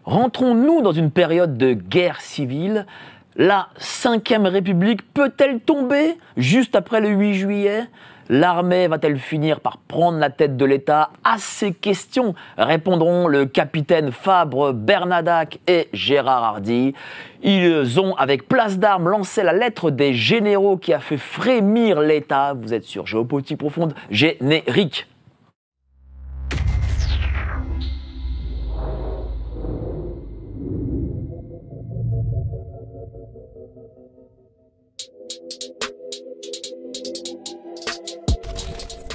Rentrons-nous dans une période de guerre civile? La 5e République peut-elle tomber juste après le 8 juillet? L'armée va-t-elle finir par prendre la tête de l'État? À ces questions répondront le capitaine Fabre Bernadac et Gérard Hardy. Ils ont, avec Place d'Armes, lancé la lettre des généraux qui a fait frémir l'État. Vous êtes sur Géopolitique Profonde, générique.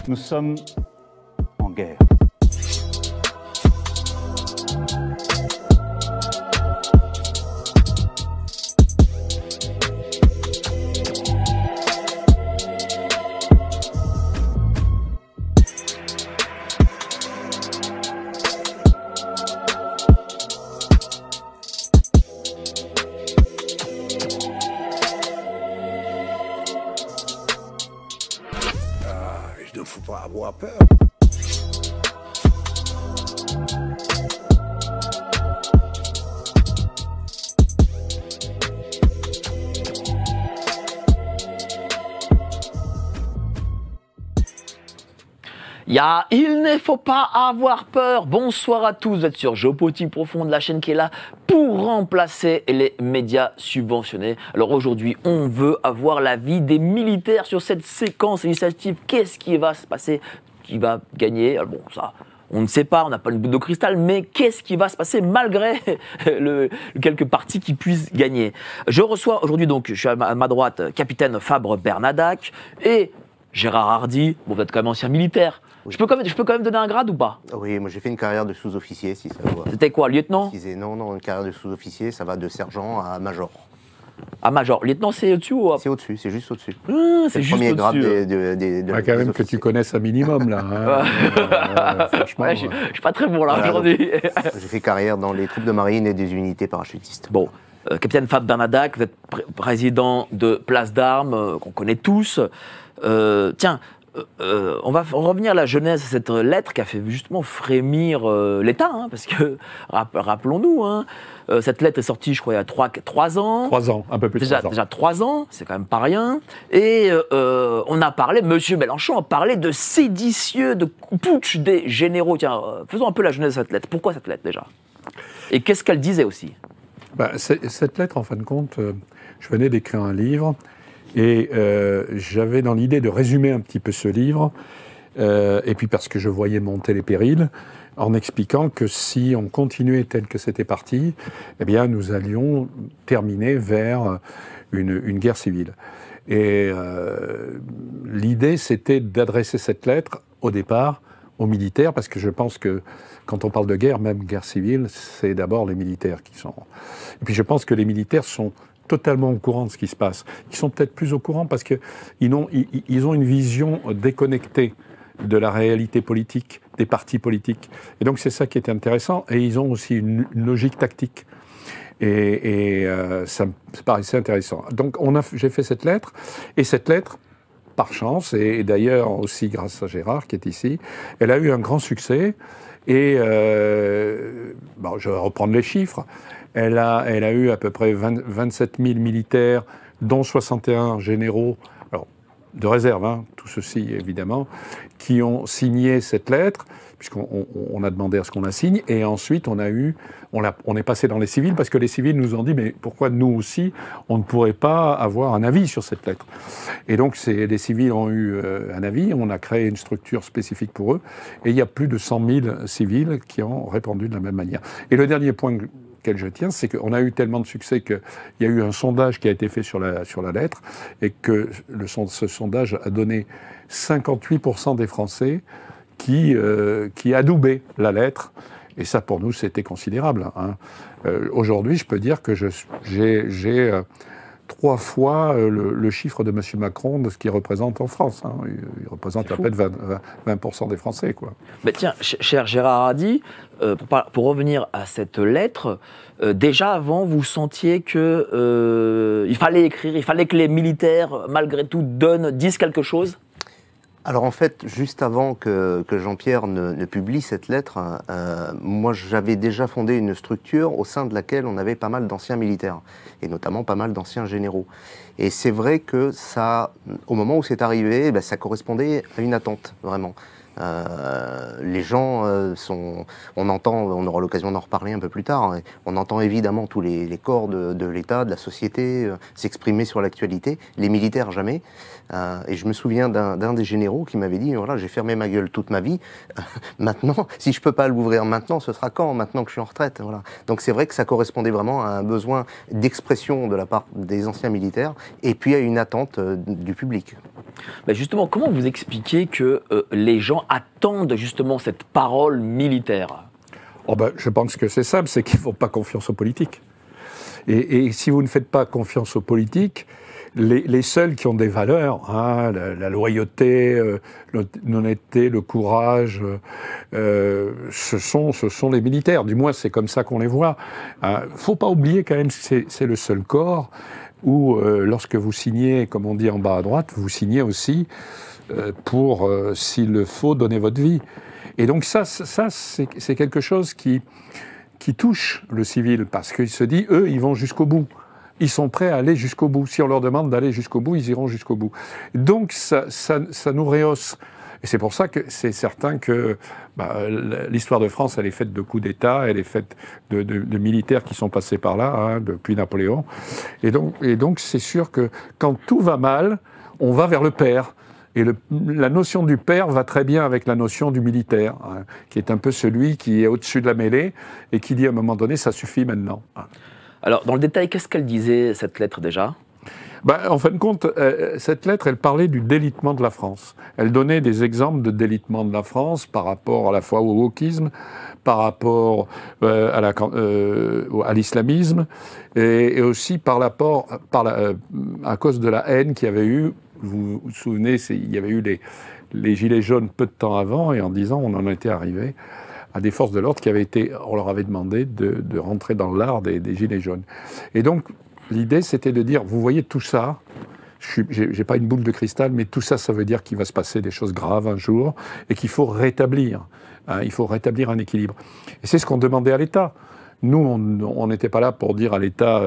Nous sommes en guerre. Il ne faut pas avoir peur. Il ne faut pas avoir peur. Bonsoir à tous, vous êtes sur Géopolitique Profonde, la chaîne qui est là pour remplacer les médias subventionnés. Alors aujourd'hui, on veut avoir l'avis des militaires sur cette séquence législative. Qu'est-ce qui va se passer? Qui va gagner? Alors bon, ça, on ne sait pas, on n'a pas une boule de cristal, mais qu'est-ce qui va se passer malgré quelques partis qui puissent gagner? Je reçois aujourd'hui, donc, je suis à ma droite, capitaine Fabre Bernadac et Gérard Hardy. Bon, vous êtes quand même ancien militaire. Oui. Je peux quand même donner un grade ou pas? Oui, moi j'ai fait une carrière de sous-officier, si ça vous va. C'était quoi, lieutenant? Non, une carrière de sous-officier, ça va de sergent à major. À major. Lieutenant, c'est au-dessus ou... C'est au-dessus, c'est juste au-dessus. C'est le juste premier grade au-dessus. de quand même que tu connaisses un minimum, là. Hein. Franchement, ouais, je suis pas très bon, là, aujourd'hui. J'ai fait carrière dans les troupes de marine et des unités parachutistes. Bon, capitaine Fabre Bernadac, vous êtes président de Place d'Armes, qu'on connaît tous. Tiens... on va revenir à la genèse de cette lettre qui a fait justement frémir l'État, hein, parce que, rappelons-nous, hein, cette lettre est sortie, je crois, il y a 3 ans. 3 ans, un peu plus de 3 ans. Déjà 3 ans, c'est quand même pas rien. Et on a parlé, M. Mélenchon a parlé de séditieux, de putsch des généraux. Tiens, faisons un peu la genèse de cette lettre. Pourquoi cette lettre, déjà? Et qu'est-ce qu'elle disait aussi? Cette lettre, en fin de compte, je venais d'écrire un livre. Et j'avais dans l'idée de résumer un petit peu ce livre, et puis parce que je voyais monter les périls, en expliquant que si on continuait tel que c'était parti, eh bien nous allions terminer vers une guerre civile. Et l'idée, c'était d'adresser cette lettre, au départ, aux militaires, parce que je pense que quand on parle de guerre, même guerre civile, c'est d'abord les militaires qui sont... Et puis je pense que les militaires sont totalement au courant de ce qui se passe. Ils sont peut-être plus au courant parce qu'ils ont une vision déconnectée de la réalité politique, des partis politiques. Et donc c'est ça qui est intéressant. Et ils ont aussi une logique tactique. Et ça me paraissait intéressant. Donc j'ai fait cette lettre. Et cette lettre, par chance, et d'ailleurs aussi grâce à Gérard qui est ici, elle a eu un grand succès. Et je vais reprendre les chiffres. Elle a eu à peu près 27 000 militaires, dont 61 généraux, alors de réserve, hein, tout ceci évidemment, qui ont signé cette lettre, puisqu'on a demandé à ce qu'on la signe, et ensuite on est passé dans les civils, parce que les civils nous ont dit, mais pourquoi nous aussi, on ne pourrait pas avoir un avis sur cette lettre? Et donc les civils ont eu un avis, on a créé une structure spécifique pour eux, et il y a plus de 100 000 civils qui ont répondu de la même manière. Et le dernier point auquel je tiens, c'est qu'on a eu tellement de succès qu'il y a eu un sondage qui a été fait sur la lettre, et que ce sondage a donné 58% des Français qui adoubaient la lettre, et ça pour nous c'était considérable. Hein. Aujourd'hui, je peux dire que j'ai 3 fois le chiffre de M. Macron de ce qu'il représente en France. Hein. Il représente à peine 20% des Français, quoi. Mais tiens, cher Gérard Hardy, pour revenir à cette lettre, déjà avant, vous sentiez que il fallait écrire, il fallait que les militaires, malgré tout, disent quelque chose? Alors en fait, juste avant que Jean-Pierre ne publie cette lettre, moi j'avais déjà fondé une structure au sein de laquelle on avait pas mal d'anciens militaires, et notamment pas mal d'anciens généraux. Et c'est vrai que ça, au moment où c'est arrivé, ça correspondait à une attente, vraiment. Les gens on aura l'occasion d'en reparler un peu plus tard, hein, on entend évidemment tous les corps de l'État, de la société s'exprimer sur l'actualité, les militaires jamais. Et je me souviens d'un des généraux qui m'avait dit, voilà, j'ai fermé ma gueule toute ma vie, maintenant, si je peux pas l'ouvrir maintenant, ce sera quand, maintenant que je suis en retraite, voilà. Donc c'est vrai que ça correspondait vraiment à un besoin d'expression de la part des anciens militaires, et puis à une attente du public. Ben justement, comment vous expliquez que les gens attendent justement cette parole militaire? Je pense que c'est simple, c'est qu'ils ne font pas confiance aux politiques. Et si vous ne faites pas confiance aux politiques, les seuls qui ont des valeurs, hein, la loyauté, l'honnêteté, le courage, ce sont les militaires. Du moins, c'est comme ça qu'on les voit. Faut pas oublier quand même que c'est le seul corps où, lorsque vous signez, comme on dit en bas à droite, vous signez aussi pour, s'il le faut, donner votre vie. Et donc ça c'est quelque chose qui touche le civil, parce qu'il se dit, eux, ils vont jusqu'au bout. Ils sont prêts à aller jusqu'au bout. Si on leur demande d'aller jusqu'au bout, ils iront jusqu'au bout. Donc ça nous rehausse. Et c'est pour ça que c'est certain que l'histoire de France, elle est faite de coups d'État, elle est faite de militaires qui sont passés par là, hein, depuis Napoléon. Et donc c'est sûr que quand tout va mal, on va vers le père. Et la notion du père va très bien avec la notion du militaire, hein, qui est un peu celui qui est au-dessus de la mêlée et qui dit à un moment donné, ça suffit maintenant. Alors, dans le détail, qu'est-ce qu'elle disait, cette lettre, déjà ? En fin de compte, cette lettre, elle parlait du délitement de la France. Elle donnait des exemples de délitement de la France par rapport à la fois au wokisme, par rapport à l'islamisme, et aussi à cause de la haine qu'il y avait eu. Vous vous souvenez, il y avait eu les Gilets jaunes peu de temps avant, et en 10 ans, on en était arrivé à des forces de l'ordre on leur avait demandé de rentrer dans l'art des Gilets jaunes. Et donc, l'idée, c'était de dire, vous voyez tout ça, j'ai pas une boule de cristal, mais tout ça, ça veut dire qu'il va se passer des choses graves un jour, et qu'il faut rétablir. Hein, il faut rétablir un équilibre. Et c'est ce qu'on demandait à l'État. Nous, on n'était pas là pour dire à l'État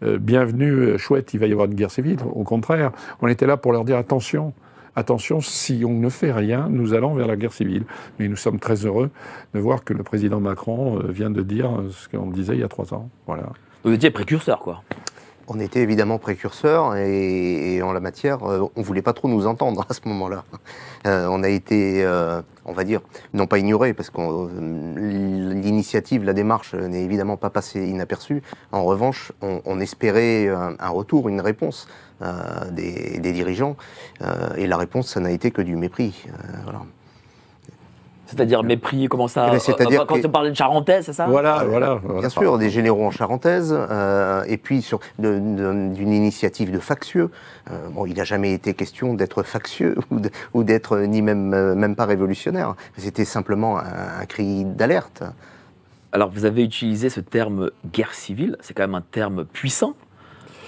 bienvenue, chouette, il va y avoir une guerre civile. Au contraire, on était là pour leur dire attention, si on ne fait rien, nous allons vers la guerre civile. Mais nous sommes très heureux de voir que le président Macron vient de dire ce qu'on disait il y a 3 ans. Voilà. Vous étiez précurseur, quoi. On était évidemment précurseurs et en la matière, on ne voulait pas trop nous entendre à ce moment-là. On a été, on va dire, non pas ignorés, parce que l'initiative, la démarche n'est évidemment pas passée inaperçue. En revanche, on espérait un retour, une réponse des dirigeants, et la réponse, ça n'a été que du mépris. Voilà. C'est-à-dire mépris, comment ça quand on parlait de charentaise, c'est ça? Voilà. Bien sûr, des généraux en charentaise, et puis d'une initiative de factieux. Il n'a jamais été question d'être factieux ou d'être même pas révolutionnaire. C'était simplement un cri d'alerte. Alors, vous avez utilisé ce terme guerre civile, c'est quand même un terme puissant.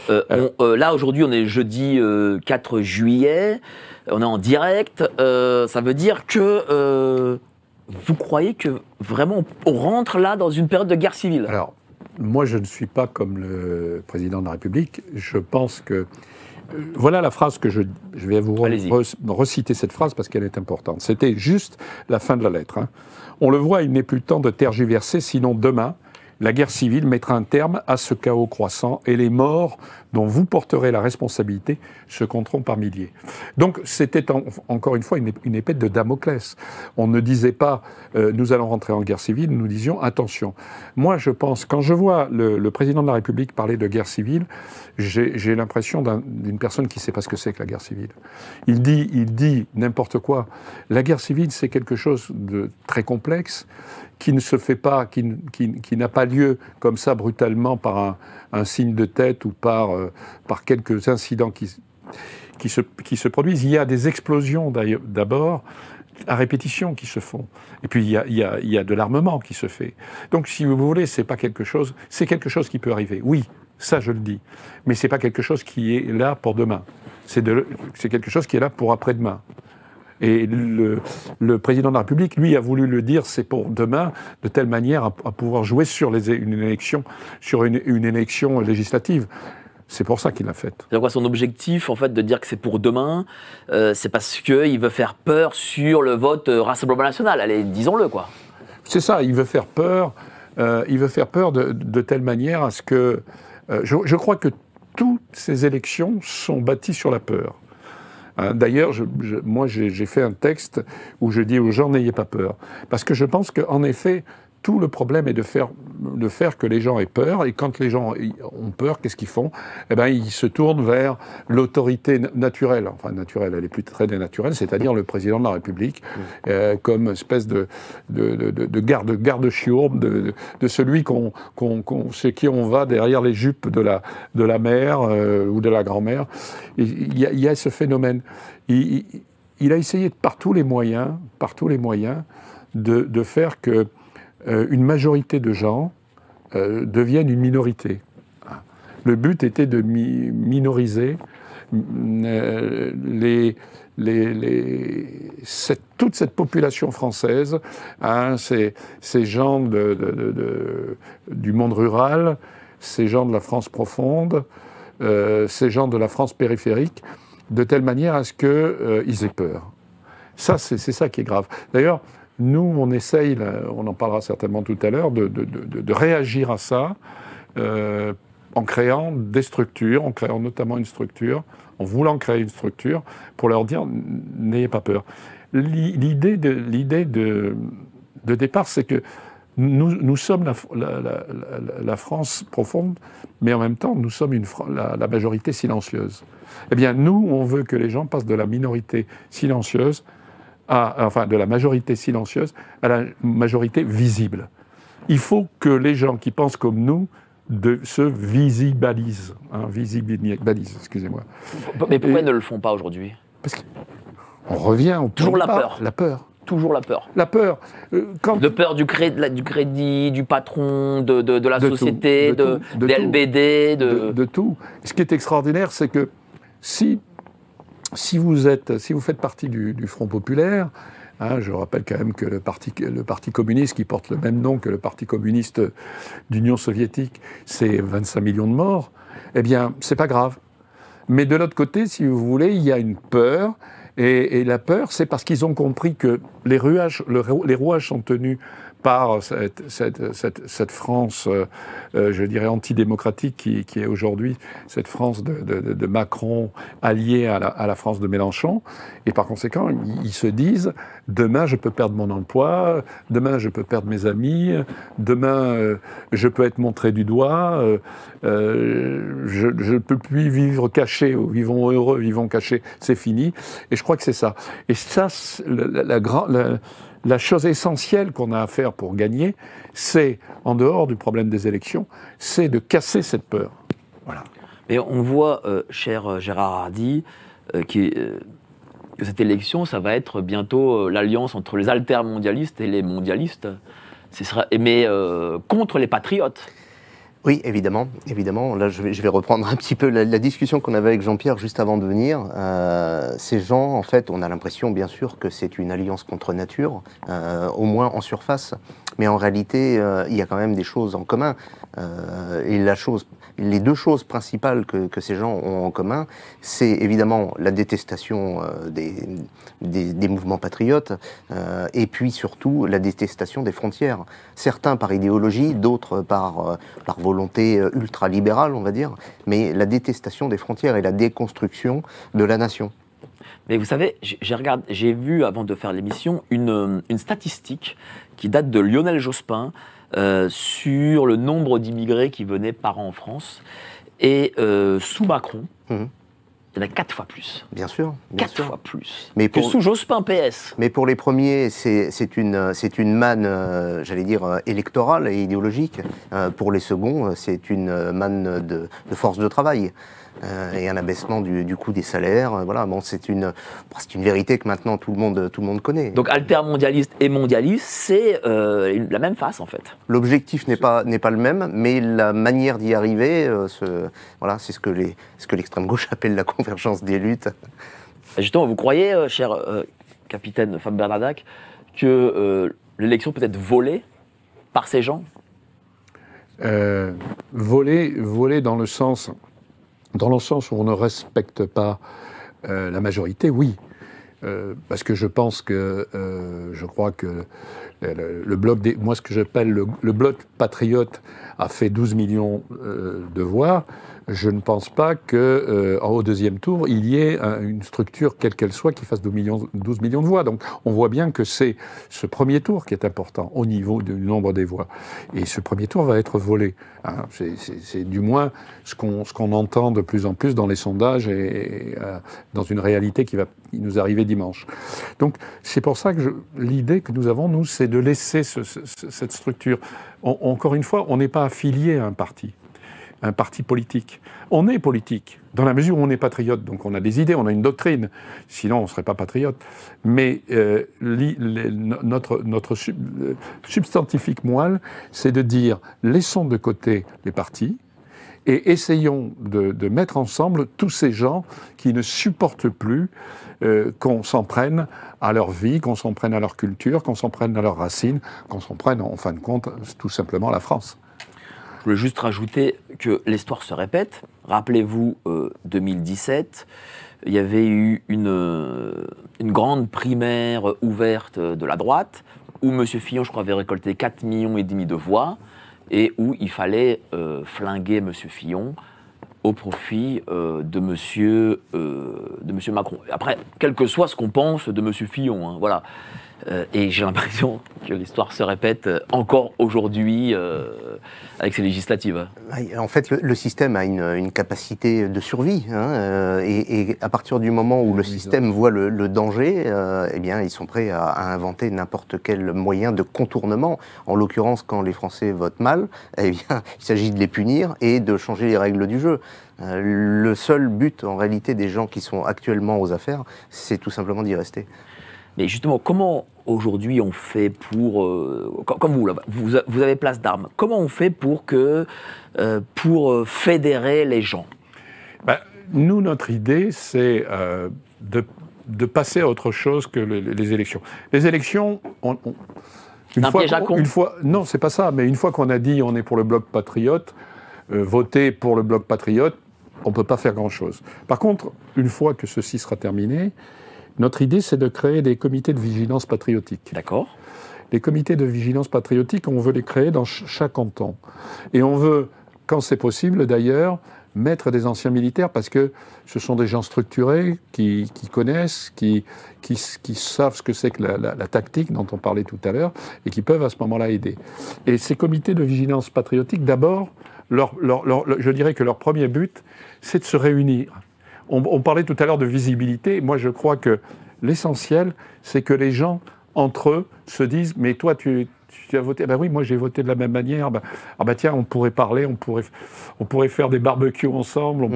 Là, aujourd'hui, on est jeudi 4 juillet, on est en direct. Ça veut dire que vous croyez que vraiment on rentre là dans une période de guerre civile? Alors, moi, je ne suis pas comme le président de la République. Je pense que... voilà la phrase que je vais vous reciter cette phrase parce qu'elle est importante. C'était juste la fin de la lettre. Hein. On le voit, il n'est plus temps de tergiverser, sinon demain, la guerre civile mettra un terme à ce chaos croissant et les morts dont vous porterez la responsabilité se compteront par milliers. Donc c'était encore une fois une épée de Damoclès. On ne disait pas nous allons rentrer en guerre civile, nous disions attention. Moi je pense, quand je vois le président de la République parler de guerre civile, j'ai l'impression d'une personne qui ne sait pas ce que c'est que la guerre civile. Il dit n'importe quoi. La guerre civile c'est quelque chose de très complexe, qui ne se fait pas, qui n'a pas lieu comme ça brutalement par un signe de tête ou par quelques incidents qui se produisent. Il y a des explosions d'abord à répétition qui se font. Et puis il y a de l'armement qui se fait. Donc si vous voulez, c'est quelque chose qui peut arriver. Oui, ça je le dis. Mais c'est pas quelque chose qui est là pour demain. C'est quelque chose qui est là pour après-demain. Et le président de la République, lui, a voulu le dire, c'est pour demain, de telle manière à pouvoir jouer sur une élection législative. C'est pour ça qu'il l'a fait. C'est quoi son objectif, en fait, de dire que c'est pour demain? C'est parce qu'il veut faire peur sur le vote Rassemblement National. Allez, disons-le, quoi. C'est ça, il veut faire peur. Il veut faire peur de telle manière à ce que... je crois que toutes ces élections sont bâties sur la peur. D'ailleurs, moi, j'ai fait un texte où je dis aux gens, n'ayez pas peur. Parce que je pense qu'en effet, tout le problème est de faire que les gens aient peur. Et quand les gens ont peur, qu'est-ce qu'ils font? Eh bien, ils se tournent vers l'autorité naturelle. Enfin, naturelle, elle est plus très naturelle, c'est-à-dire le président de la République, comme espèce de garde-chiourme, de celui chez qui on va derrière les jupes de la mère ou de la grand-mère. Il y a ce phénomène. Il a essayé par tous les moyens de faire que une majorité de gens deviennent une minorité. Le but était de minoriser toute cette population française, ces gens du monde rural, ces gens de la France profonde, ces gens de la France périphérique, de telle manière à ce qu'ils aient peur. Ça, c'est ça qui est grave. D'ailleurs, nous, on essaye, on en parlera certainement tout à l'heure, de réagir à ça en créant des structures, en créant notamment une structure, en voulant créer une structure pour leur dire « n'ayez pas peur ». L'idée de départ, c'est que nous sommes la France profonde, mais en même temps, nous sommes la majorité silencieuse. Eh bien, nous, on veut que les gens passent de la minorité silencieuse de la majorité silencieuse à la majorité visible. Il faut que les gens qui pensent comme nous se visibilisent. Visibilisent, excusez-moi. Mais pourquoi ils ne le font pas aujourd'hui? Parce qu'on revient... Toujours la peur. La peur. Toujours la peur. La peur. De peur du crédit, du patron, de la société, des LBD, de tout. Ce qui est extraordinaire, c'est que si vous faites partie du Front populaire, je rappelle quand même que le parti communiste, qui porte le même nom que le Parti communiste d'Union soviétique, c'est 25 millions de morts, eh bien, c'est pas grave. Mais de l'autre côté, si vous voulez, il y a une peur, et la peur, c'est parce qu'ils ont compris que les rouages sont tenus par cette France, je dirais, antidémocratique qui est aujourd'hui cette France de Macron alliée à la France de Mélenchon. Et par conséquent, ils se disent, demain je peux perdre mon emploi, demain je peux perdre mes amis, demain je peux être montré du doigt, je ne peux plus vivre caché, vivons heureux, vivons cachés, c'est fini. Et je crois que c'est ça. Et ça, la chose essentielle qu'on a à faire pour gagner, c'est, en dehors du problème des élections, c'est de casser cette peur. Voilà. Et on voit, cher Gérard Hardy, que cette élection, ça va être bientôt l'alliance entre les altermondialistes et les mondialistes. Mais contre les patriotes. Oui, évidemment. Là, je vais reprendre un petit peu la discussion qu'on avait avec Jean-Pierre juste avant de venir. Ces gens, en fait, on a l'impression, bien sûr, que c'est une alliance contre nature, au moins en surface. Mais en réalité, il y a quand même des choses en commun. Les deux choses principales que ces gens ont en commun, c'est évidemment la détestation des mouvements patriotes, et puis surtout la détestation des frontières. Certains par idéologie, d'autres par volonté ultra-libérale, on va dire, mais la détestation des frontières et la déconstruction de la nation. Mais vous savez, j'ai vu, avant de faire l'émission, une statistique qui date de Lionel Jospin sur le nombre d'immigrés qui venaient par an en France. Et sous Macron, il y en a 4 fois plus. Bien sûr. 4 fois plus. Mais que sous Jospin PS. Mais pour les premiers, c'est une manne, j'allais dire, électorale et idéologique. Pour les seconds, c'est une manne de force de travail. Et un abaissement du coût des salaires. Voilà, bon, c'est une vérité que maintenant tout le monde connaît. Donc altermondialiste et mondialiste, c'est la même face en fait. L'objectif n'est pas le même, mais la manière d'y arriver, c'est ce que l'extrême gauche appelle la convergence des luttes. Et justement, vous croyez, cher capitaine Fab Bernadac, que l'élection peut être volée par ces gens? Voler dans le sens où on ne respecte pas la majorité, oui. Parce que je pense que, je crois que le bloc moi ce que j'appelle le bloc patriote a fait 12 millions de voix. Je ne pense pas qu'au deuxième tour, il y ait une structure, quelle qu'elle soit, qui fasse 12 millions de voix. Donc on voit bien que c'est ce premier tour qui est important au niveau du nombre des voix. Et ce premier tour va être volé. Hein. C'est du moins ce qu'on entend de plus en plus dans les sondages et dans une réalité qui va nous arriver dimanche. Donc c'est pour ça que l'idée que nous avons, nous, c'est de laisser cette structure. Encore une fois, on n'est pas affilié à un parti politique. On est politique, dans la mesure où on est patriote, donc on a des idées, on a une doctrine, sinon on ne serait pas patriote. Mais notre substantifique moelle, c'est de dire, laissons de côté les partis, et essayons de mettre ensemble tous ces gens qui ne supportent plus qu'on s'en prenne à leur vie, qu'on s'en prenne à leur culture, qu'on s'en prenne à leurs racines, qu'on s'en prenne, en fin de compte, tout simplement à la France. Je voulais juste rajouter que l'histoire se répète. Rappelez-vous, 2017, il y avait eu une grande primaire ouverte de la droite, où M. Fillon, je crois, avait récolté 4,5 millions de voix, et où il fallait flinguer M. Fillon au profit de monsieur Macron. Après, quel que soit ce qu'on pense de M. Fillon, hein, voilà. Et j'ai l'impression que l'histoire se répète encore aujourd'hui avec ces législatives. En fait, le système a une capacité de survie. Hein, et à partir du moment où le système voit le danger, eh bien, ils sont prêts à inventer n'importe quel moyen de contournement. En l'occurrence, quand les Français votent mal, eh bien, il s'agit de les punir et de changer les règles du jeu. Le seul but, en réalité, des gens qui sont actuellement aux affaires, c'est tout simplement d'y rester. Mais justement, comment aujourd'hui on fait pour, comme vous, là, vous avez place d'armes, comment on fait pour fédérer les gens? Nous, notre idée, c'est de passer à autre chose que les élections. Les élections, non, c'est pas ça, mais une fois qu'on a dit on est pour le bloc patriote, voter pour le bloc patriote, on ne peut pas faire grand-chose. Par contre, une fois que ceci sera terminé, notre idée, c'est de créer des comités de vigilance patriotique. D'accord. Les comités de vigilance patriotique, on veut les créer dans chaque canton. Et on veut, quand c'est possible d'ailleurs, mettre des anciens militaires parce que ce sont des gens structurés, qui connaissent, qui savent ce que c'est que la tactique dont on parlait tout à l'heure et qui peuvent à ce moment-là aider. Et ces comités de vigilance patriotique, d'abord, je dirais que leur premier but, c'est de se réunir. On parlait tout à l'heure de visibilité. Moi, je crois que l'essentiel, c'est que les gens, entre eux, se disent « Mais toi, tu as voté ?» Ben oui, moi, j'ai voté de la même manière. Tiens, on pourrait parler, on pourrait faire des barbecues ensemble,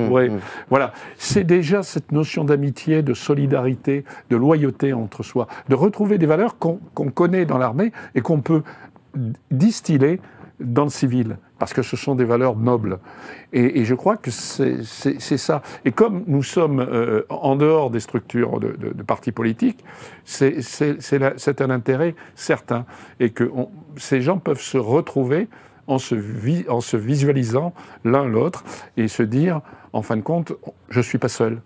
Voilà. C'est déjà cette notion d'amitié, de solidarité, de loyauté entre soi, de retrouver des valeurs qu'on connaît dans l'armée et qu'on peut distiller dans le civil, parce que ce sont des valeurs nobles. Et je crois que c'est ça. Et comme nous sommes en dehors des structures de partis politiques, c'est un intérêt certain. Et que ces gens peuvent se retrouver en se visualisant l'un l'autre et se dire, en fin de compte, je ne suis pas seul.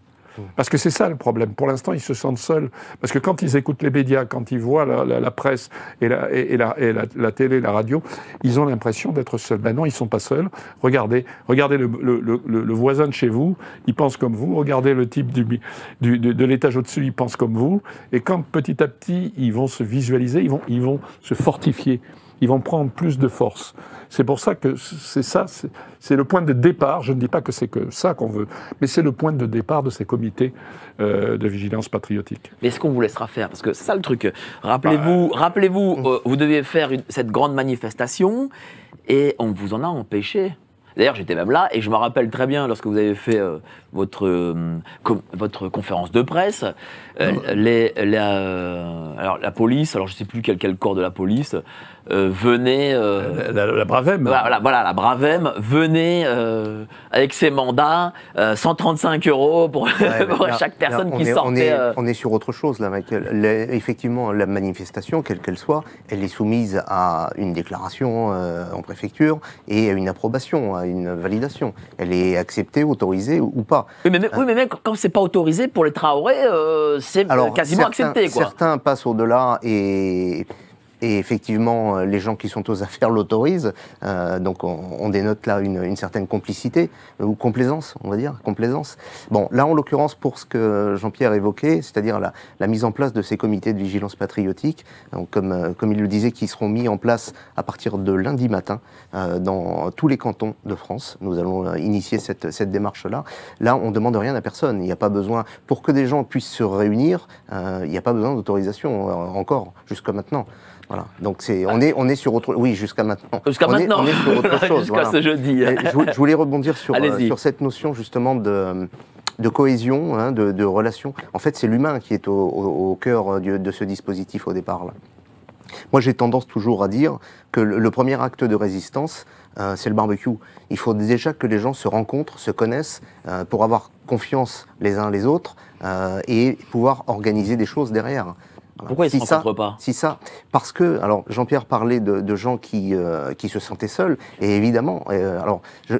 Parce que c'est ça le problème. Pour l'instant, ils se sentent seuls. Parce que quand ils écoutent les médias, quand ils voient la presse et la télé, la radio, ils ont l'impression d'être seuls. Ben non, ils ne sont pas seuls. Regardez le voisin de chez vous, il pense comme vous. Regardez le type de l'étage au-dessus, il pense comme vous. Et quand petit à petit, ils vont se visualiser, ils vont se fortifier. Ils vont prendre plus de force. C'est pour ça que c'est le point de départ. Je ne dis pas que c'est que ça qu'on veut, mais c'est le point de départ de ces comités de vigilance patriotique. Mais est-ce qu'on vous laissera faire? Parce que c'est ça le truc. Rappelez-vous, vous deviez faire cette grande manifestation et on vous en a empêché. D'ailleurs, j'étais même là et je me rappelle très bien lorsque vous avez fait votre conférence de presse. Alors la police, alors je ne sais plus quel corps de la police, venez... la Bravem. Voilà, la Bravem, venez avec ses mandats, 135 € pour chaque personne qui sortait... On est sur autre chose, là, Michael. Effectivement, la manifestation, quelle qu'elle soit, elle est soumise à une déclaration en préfecture et à une approbation, à une validation. Elle est acceptée, autorisée ou pas. Oui, mais même quand c'est pas autorisé, pour les Traoré, c'est quasiment accepté, quoi. Certains passent au-delà et effectivement, les gens qui sont aux affaires l'autorisent. Donc, on dénote là une certaine complicité, ou complaisance, on va dire, complaisance. Bon, là, en l'occurrence, pour ce que Jean-Pierre évoquait, c'est-à-dire la mise en place de ces comités de vigilance patriotique, donc comme il le disait, qui seront mis en place à partir de lundi matin dans tous les cantons de France. Nous allons initier cette démarche-là. Là, on ne demande rien à personne. Il n'y a pas besoin, pour que des gens puissent se réunir, il n'y a pas besoin d'autorisation encore, jusqu'à maintenant. Voilà. Donc on est sur autre... Oui, jusqu'à maintenant. Jusqu'à maintenant. On est sur autre chose. Jusqu'à ce jeudi. Je voulais rebondir sur cette notion justement de cohésion, hein, de relation. En fait, c'est l'humain qui est au cœur de ce dispositif au départ, là. Moi, j'ai tendance toujours à dire que le premier acte de résistance, c'est le barbecue. Il faut déjà que les gens se rencontrent, se connaissent, pour avoir confiance les uns les autres et pouvoir organiser des choses derrière. Pourquoi ils ne se rencontrent pas ? Parce que, alors Jean-Pierre parlait de gens qui se sentaient seuls, et évidemment,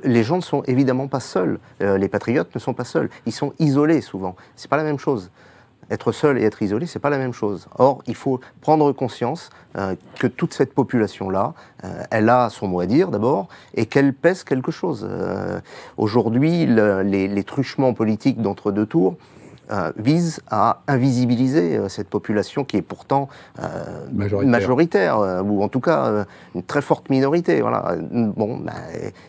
les gens ne sont évidemment pas seuls, les patriotes ne sont pas seuls, ils sont isolés souvent, c'est pas la même chose. Être seul et être isolé, c'est pas la même chose. Or, il faut prendre conscience que toute cette population-là, elle a son mot à dire d'abord, et qu'elle pèse quelque chose. Aujourd'hui, les truchements politiques d'entre-deux tours vise à invisibiliser cette population qui est pourtant majoritaire ou en tout cas une très forte minorité. Voilà. Bon,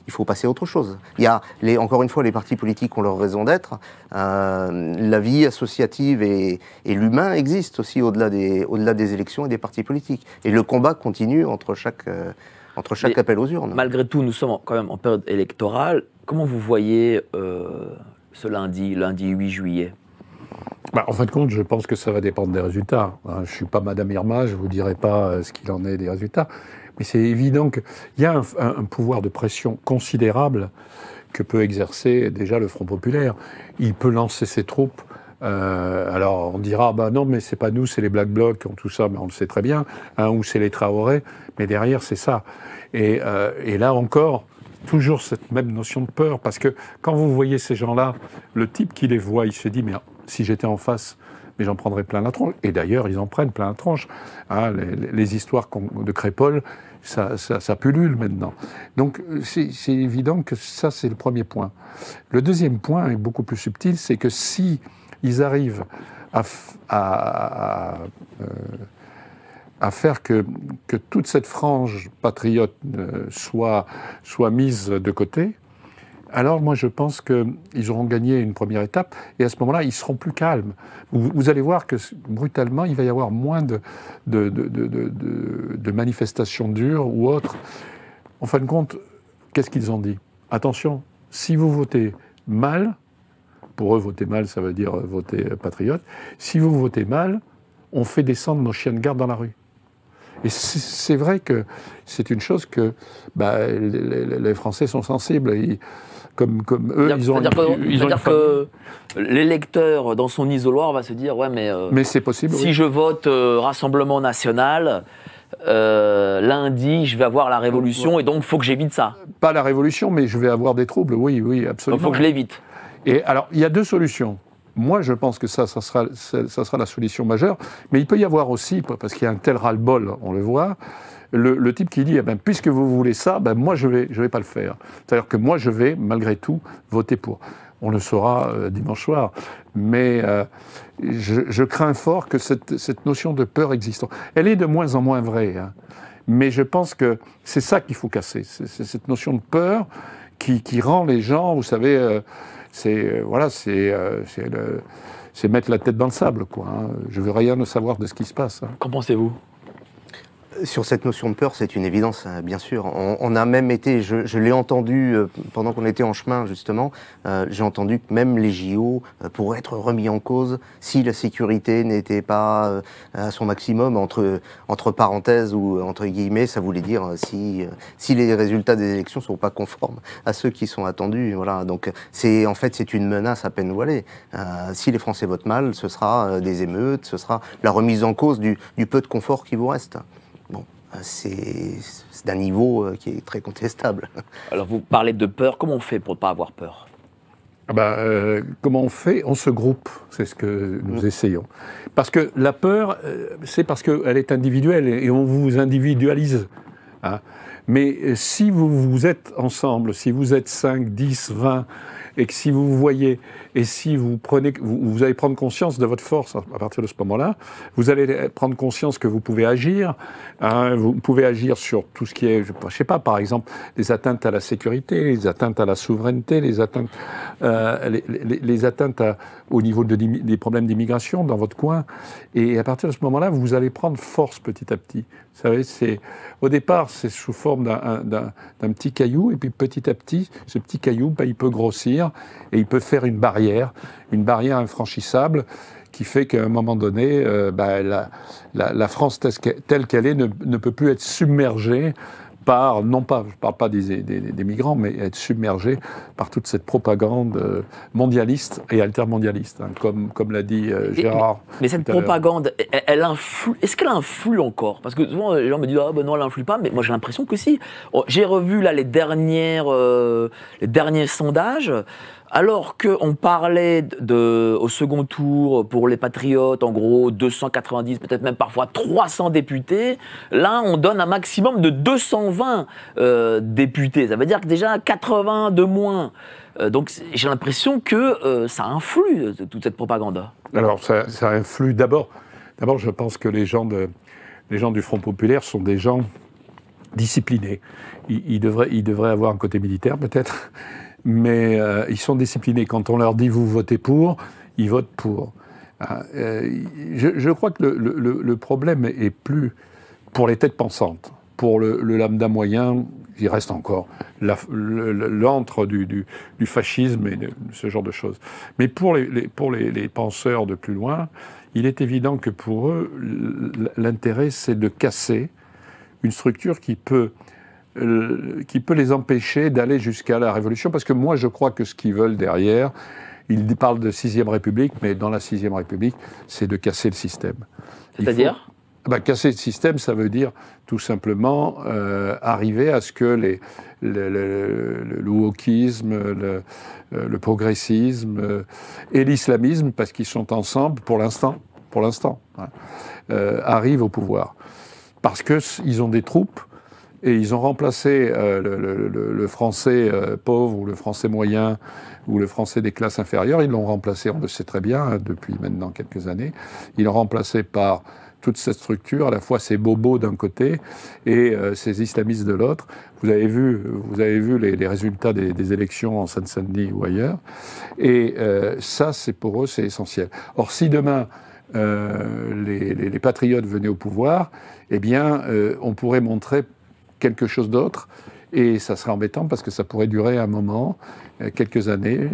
il faut passer à autre chose. Il y a, encore une fois, les partis politiques ont leur raison d'être. La vie associative et l'humain existent aussi au-delà des élections et des partis politiques. Et le combat continue entre chaque appel aux urnes. Malgré tout, nous sommes quand même en période électorale. Comment vous voyez ce lundi 8 juillet ? En fin de compte, je pense que ça va dépendre des résultats. Je ne suis pas Madame Irma, je ne vous dirai pas ce qu'il en est des résultats. Mais c'est évident qu'il y a un pouvoir de pression considérable que peut exercer déjà le Front populaire. Il peut lancer ses troupes. Alors on dira, non, mais c'est pas nous, c'est les Black Blocs qui ont tout ça, mais on le sait très bien, ou c'est les Traoré, mais derrière c'est ça. Et là encore, toujours cette même notion de peur, parce que quand vous voyez ces gens-là, le type qui les voit, il se dit, mais si j'étais en face, mais j'en prendrais plein la tronche. Et d'ailleurs, ils en prennent plein la tronche. Les histoires de Crépol, ça pullule maintenant. Donc c'est évident que ça, c'est le premier point. Le deuxième point est beaucoup plus subtil, c'est que si ils arrivent à faire que toute cette frange patriote soit mise de côté, alors moi je pense qu'ils auront gagné une première étape et à ce moment-là ils seront plus calmes. Vous allez voir que brutalement il va y avoir moins de manifestations dures ou autres. En fin de compte, qu'est-ce qu'ils ont dit ? Attention, si vous votez mal, pour eux voter mal ça veut dire voter patriote, si vous votez mal, on fait descendre nos chiens de garde dans la rue. Et c'est vrai que c'est une chose que les Français sont sensibles. Comme eux, ils ont... C'est-à-dire que l'électeur, dans son isoloir, va se dire « Ouais, mais c'est possible, si je vote Rassemblement National, lundi, je vais avoir la révolution et donc il faut que j'évite ça. » Pas la révolution, mais je vais avoir des troubles, oui, absolument. Donc il faut que je l'évite. Et alors, il y a deux solutions. Moi, je pense que ça sera la solution majeure. Mais il peut y avoir aussi, parce qu'il y a un tel ras-le-bol, on le voit, le type qui dit puisque vous voulez ça, moi, je vais pas le faire. C'est-à-dire que moi, je vais, malgré tout, voter pour. On le saura dimanche soir. Mais je crains fort que cette notion de peur existe. Elle est de moins en moins vraie. Mais je pense que c'est ça qu'il faut casser. C'est cette notion de peur qui rend les gens, vous savez... c'est mettre la tête dans le sable, quoi. Je veux rien savoir de ce qui se passe. Qu'en pensez-vous ? Sur cette notion de peur, c'est une évidence, bien sûr. On a même été, je l'ai entendu pendant qu'on était en chemin, justement, j'ai entendu que même les JO pourraient être remis en cause si la sécurité n'était pas à son maximum, entre parenthèses ou entre guillemets, ça voulait dire si les résultats des élections ne sont pas conformes à ceux qui sont attendus. Voilà. Donc en fait, c'est une menace à peine voilée. Si les Français votent mal, ce sera des émeutes, ce sera la remise en cause du peu de confort qui vous reste. Bon, c'est d'un niveau qui est très contestable. Alors vous parlez de peur, comment on fait pour ne pas avoir peur? Comment on fait? On se groupe, c'est ce que nous essayons. Parce que la peur, c'est parce qu'elle est individuelle et on vous individualise. Hein. Mais si vous êtes ensemble, si vous êtes 5, 10, 20, et que si vous vous voyez, et si vous allez prendre conscience de votre force à partir de ce moment-là, vous allez prendre conscience que vous pouvez agir. Hein, vous pouvez agir sur tout ce qui est, je sais pas, par exemple, les atteintes à la sécurité, les atteintes à la souveraineté, les atteintes au niveau des problèmes d'immigration dans votre coin. Et à partir de ce moment-là, vous allez prendre force petit à petit. Vous savez, au départ, c'est sous forme d'un petit caillou, et puis petit à petit, ce petit caillou, il peut grossir, et il peut faire une barrière infranchissable, qui fait qu'à un moment donné, la France telle qu'elle est ne peut plus être submergée par, non pas, je ne parle pas des migrants, mais être submergée par toute cette propagande mondialiste et altermondialiste, hein, comme l'a dit Gérard. Mais cette propagande, elle influe, est-ce qu'elle influe encore? Parce que souvent, les gens me disent « Ah ben non, elle n'influe pas », mais moi j'ai l'impression que si. J'ai revu là les derniers sondages. Alors qu'on parlait au second tour pour les Patriotes, en gros 290, peut-être même parfois 300 députés, là on donne un maximum de 220 députés. Ça veut dire que déjà 80 de moins. Donc j'ai l'impression que ça influe, toute cette propagande. Alors ça influe d'abord. D'abord, je pense que les gens du Front populaire sont des gens disciplinés. Ils devraient avoir un côté militaire peut-être. Mais ils sont disciplinés. Quand on leur dit « vous votez pour », ils votent pour. Je crois que le problème est plus pour les têtes pensantes. Pour le lambda moyen, il reste encore l'antre du fascisme et de ce genre de choses. Mais pour les penseurs de plus loin, il est évident que pour eux, l'intérêt, c'est de casser une structure qui peut les empêcher d'aller jusqu'à la révolution. Parce que moi, je crois que ce qu'ils veulent derrière, ils parlent de 6e République, mais dans la 6e République, c'est de casser le système. C'est-à-dire ? Casser le système, ça veut dire tout simplement arriver à ce que le wokisme, le progressisme et l'islamisme, parce qu'ils sont ensemble pour l'instant, arrivent au pouvoir. Parce qu'ils ont des troupes. Et ils ont remplacé le français pauvre ou le français moyen ou le français des classes inférieures. Ils l'ont remplacé, on le sait très bien, depuis maintenant quelques années. Ils l'ont remplacé par toute cette structure, à la fois ces bobos d'un côté et ces islamistes de l'autre. Vous avez vu les résultats des élections en Seine-Saint-Denis ou ailleurs. Et ça, pour eux, c'est essentiel. Or, si demain, les patriotes venaient au pouvoir, eh bien, on pourrait montrer quelque chose d'autre, et ça serait embêtant parce que ça pourrait durer un moment, quelques années,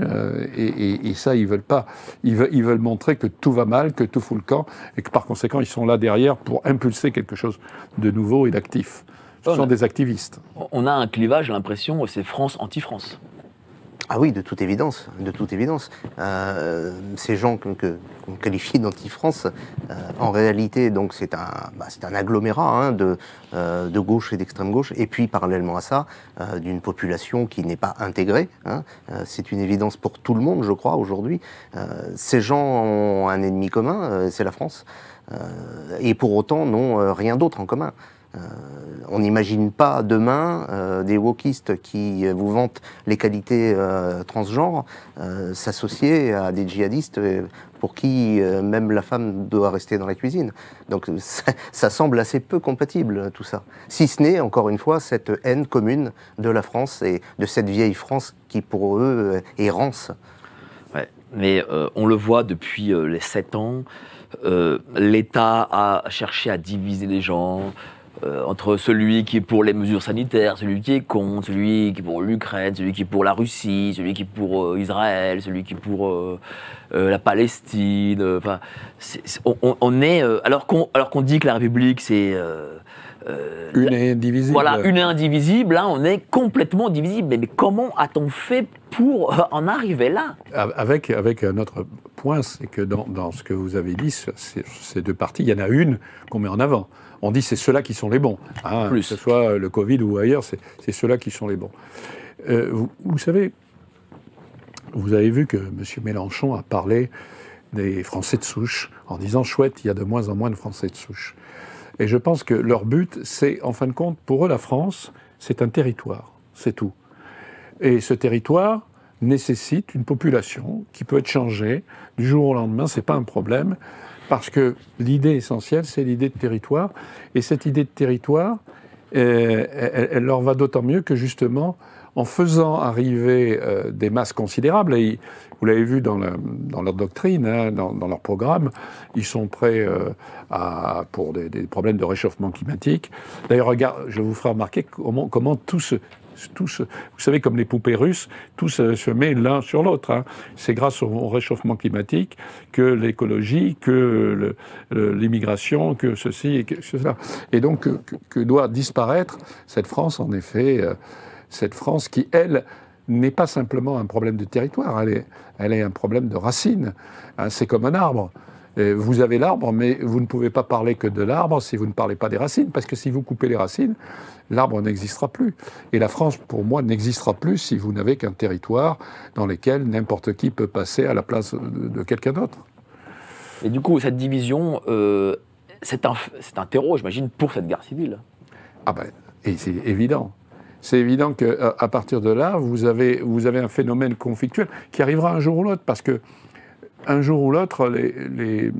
et ça, ils veulent pas. Ils veulent montrer que tout va mal, que tout fout le camp, et que par conséquent, ils sont là derrière pour impulser quelque chose de nouveau et d'actif. Ce sont des activistes. On a un clivage, j'ai l'impression, c'est France anti-France. Ah oui, de toute évidence, de toute évidence. Ces gens qu'on qualifie d'anti-France, en réalité, donc c'est un agglomérat de gauche et d'extrême gauche, et puis parallèlement à ça, d'une population qui n'est pas intégrée. C'est une évidence pour tout le monde, je crois, aujourd'hui. Ces gens ont un ennemi commun, c'est la France, et pour autant n'ont rien d'autre en commun. On n'imagine pas demain des wokistes qui vous vantent les qualités transgenres s'associer à des djihadistes pour qui même la femme doit rester dans la cuisine. Donc ça semble assez peu compatible, tout ça. Si ce n'est, encore une fois, cette haine commune de la France et de cette vieille France qui, pour eux, est rance. Ouais, mais on le voit depuis les 7 ans, l'État a cherché à diviser les gens, entre celui qui est pour les mesures sanitaires, celui qui est contre, celui qui est pour l'Ukraine, celui qui est pour la Russie, celui qui est pour Israël, celui qui est pour la Palestine. Enfin, on est alors qu'on dit que la République c'est une et indivisible. Voilà, une et indivisible. Là, on est complètement divisible. Mais comment a-t-on fait pour en arriver là? Avec un autre point, c'est que dans ce que vous avez dit, ces deux parties, il y en a une qu'on met en avant. On dit c'est ceux-là qui sont les bons. Hein, que ce soit le Covid ou ailleurs, c'est ceux-là qui sont les bons. Vous savez, vous avez vu que M. Mélenchon a parlé des Français de souche en disant « chouette, il y a de moins en moins de Français de souche ». Et je pense que leur but, c'est, en fin de compte, pour eux, la France, c'est un territoire, c'est tout. Et ce territoire nécessite une population qui peut être changée du jour au lendemain, c'est pas un problème, parce que l'idée essentielle, c'est l'idée de territoire. Et cette idée de territoire, elle leur va d'autant mieux que, justement, en faisant arriver des masses considérables, et vous l'avez vu dans leur doctrine, hein, dans leur programme, ils sont prêts pour des problèmes de réchauffement climatique. D'ailleurs, je vous ferai remarquer comment tous, vous savez, comme les poupées russes, tous se mettent l'un sur l'autre. Hein. C'est grâce au réchauffement climatique que l'écologie, que l'immigration, que ceci et que cela. Et donc, que doit disparaître cette France, en effet, cette France qui, elle, n'est pas simplement un problème de territoire, elle est un problème de racines. Hein, c'est comme un arbre. Et vous avez l'arbre, mais vous ne pouvez pas parler que de l'arbre si vous ne parlez pas des racines, parce que si vous coupez les racines, l'arbre n'existera plus. Et la France, pour moi, n'existera plus si vous n'avez qu'un territoire dans lequel n'importe qui peut passer à la place de quelqu'un d'autre. Et du coup, cette division, c'est un terreau, j'imagine, pour cette guerre civile. Ah ben, et c'est évident. C'est évident qu'à partir de là, vous avez un phénomène conflictuel qui arrivera un jour ou l'autre, parce que un jour ou l'autre, les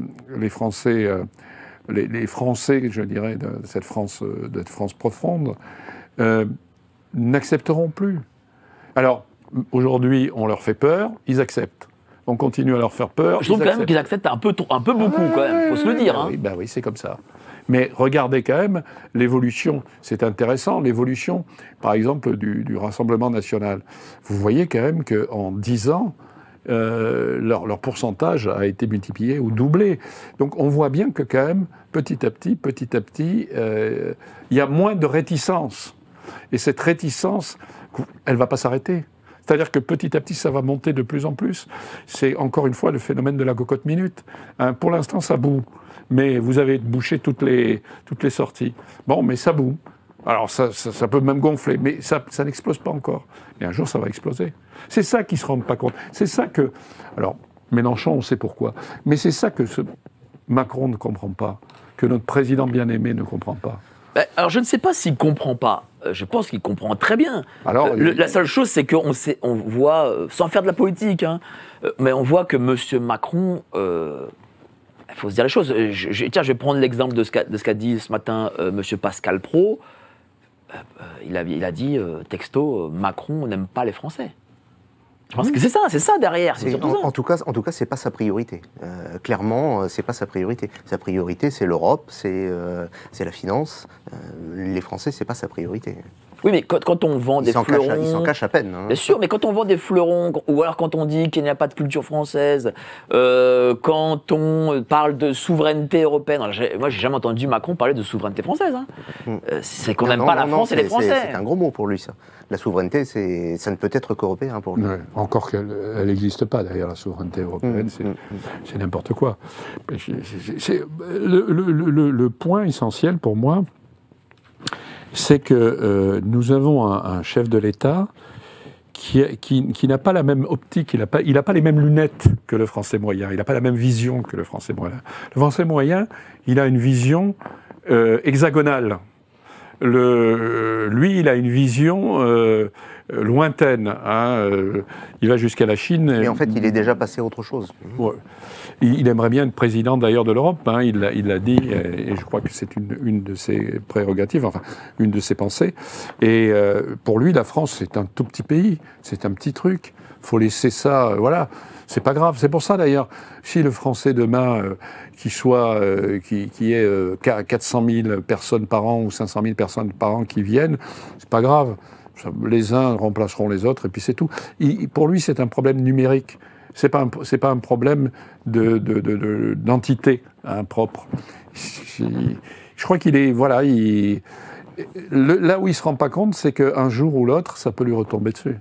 Français, les Français, je dirais, de cette France profonde, n'accepteront plus. Alors, aujourd'hui, on leur fait peur, ils acceptent. On continue à leur faire peur. Je trouve quand même qu'ils acceptent un peu beaucoup, quand même, il faut se le dire. Hein. Oui, c'est comme ça. Mais regardez quand même l'évolution, c'est intéressant, l'évolution, par exemple, du Rassemblement national. Vous voyez quand même qu'en 10 ans, leur pourcentage a été multiplié ou doublé. Donc on voit bien que quand même, petit à petit, il y a moins de réticence. Et cette réticence, elle ne va pas s'arrêter. C'est-à-dire que petit à petit, ça va monter de plus en plus. C'est encore une fois le phénomène de la cocotte minute. Hein, pour l'instant, ça bout. Mais vous avez bouché toutes les sorties. Bon, mais ça bout. Alors ça peut même gonfler, mais ça n'explose pas encore. Et un jour, ça va exploser. C'est ça qu'ils ne se rendent pas compte. C'est ça que... Alors, Mélenchon, on sait pourquoi. Mais c'est ça que Macron ne comprend pas, que notre président bien-aimé ne comprend pas. Alors, je ne sais pas s'il ne comprend pas. Je pense qu'il comprend très bien. Alors, la seule chose, c'est qu'on voit, sans faire de la politique, hein, mais on voit que M. Macron... il faut se dire les choses. Tiens, je vais prendre l'exemple de ce qu'a dit ce matin M. Pascal Praud. Il a dit, texto, Macron n'aime pas les Français. Je pense que c'est ça derrière. En tout cas, c'est pas sa priorité. Clairement, c'est pas sa priorité. Sa priorité, c'est l'Europe, c'est la finance. Les Français, c'est pas sa priorité. Oui, mais quand on vend des fleurons... Il s'en cache à peine. Hein. Bien sûr, mais quand on vend des fleurons, ou alors quand on dit qu'il n'y a pas de culture française, quand on parle de souveraineté européenne... Moi, j'ai jamais entendu Macron parler de souveraineté française. Hein. C'est qu'on n'aime pas la France et les Français. C'est un gros mot pour lui, ça. La souveraineté, ça ne peut être qu'européen pour lui. Ouais, encore qu'elle n'existe pas, d'ailleurs, la souveraineté européenne. C'est n'importe quoi. Le point essentiel pour moi, c'est que nous avons un chef de l'État qui n'a pas la même optique, il n'a pas les mêmes lunettes que le Français moyen, il n'a pas la même vision que le Français moyen. Le Français moyen, il a une vision hexagonale. Lui, il a une vision lointaine. Hein, il va jusqu'à la Chine. Mais en fait, il est déjà passé à autre chose. Ouais. Il aimerait bien être président d'ailleurs de l'Europe, hein, il l'a dit, et je crois que c'est une de ses prérogatives, enfin une de ses pensées. Et pour lui, la France, c'est un tout petit pays, c'est un petit truc. Faut laisser ça, voilà, c'est pas grave. C'est pour ça d'ailleurs, si le Français demain, qui ait 400 000 personnes par an ou 500 000 personnes par an qui viennent, c'est pas grave. Les uns remplaceront les autres et puis c'est tout. Pour lui, c'est un problème numérique. C'est pas un problème d'entité propre. Je crois qu'il est, voilà, là où il se rend pas compte, c'est qu'un jour ou l'autre, ça peut lui retomber dessus.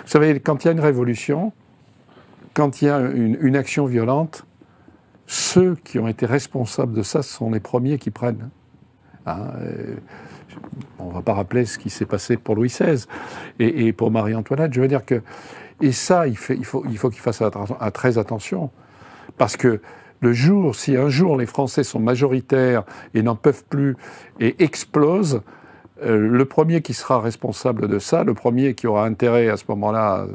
Vous savez, quand il y a une révolution, quand il y a une action violente, ceux qui ont été responsables de ça sont les premiers qui prennent. Hein, on ne va pas rappeler ce qui s'est passé pour Louis XVI et pour Marie-Antoinette. Je veux dire que... Et ça, il faut qu'il fasse très attention. Parce que si un jour les Français sont majoritaires et n'en peuvent plus et explosent, le premier qui sera responsable de ça, le premier qui aura intérêt à ce moment-là,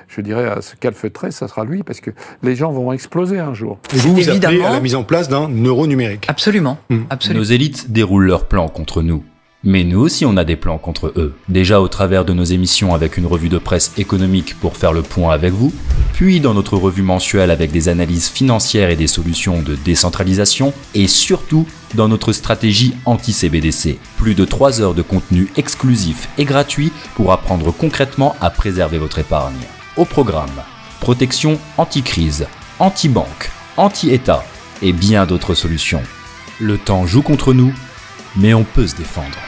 je dirais, à se calfeutrer, ça sera lui, parce que les gens vont exploser un jour. Et vous appelez à la mise en place d'un euro numérique. Absolument. Absolument. Nos élites déroulent leurs plans contre nous. Mais nous aussi on a des plans contre eux. Déjà au travers de nos émissions avec une revue de presse économique pour faire le point avec vous, puis dans notre revue mensuelle avec des analyses financières et des solutions de décentralisation, et surtout dans notre stratégie anti-CBDC. Plus de 3 heures de contenu exclusif et gratuit pour apprendre concrètement à préserver votre épargne. Au programme, protection anti-crise, anti-banque, anti-État et bien d'autres solutions. Le temps joue contre nous, mais on peut se défendre.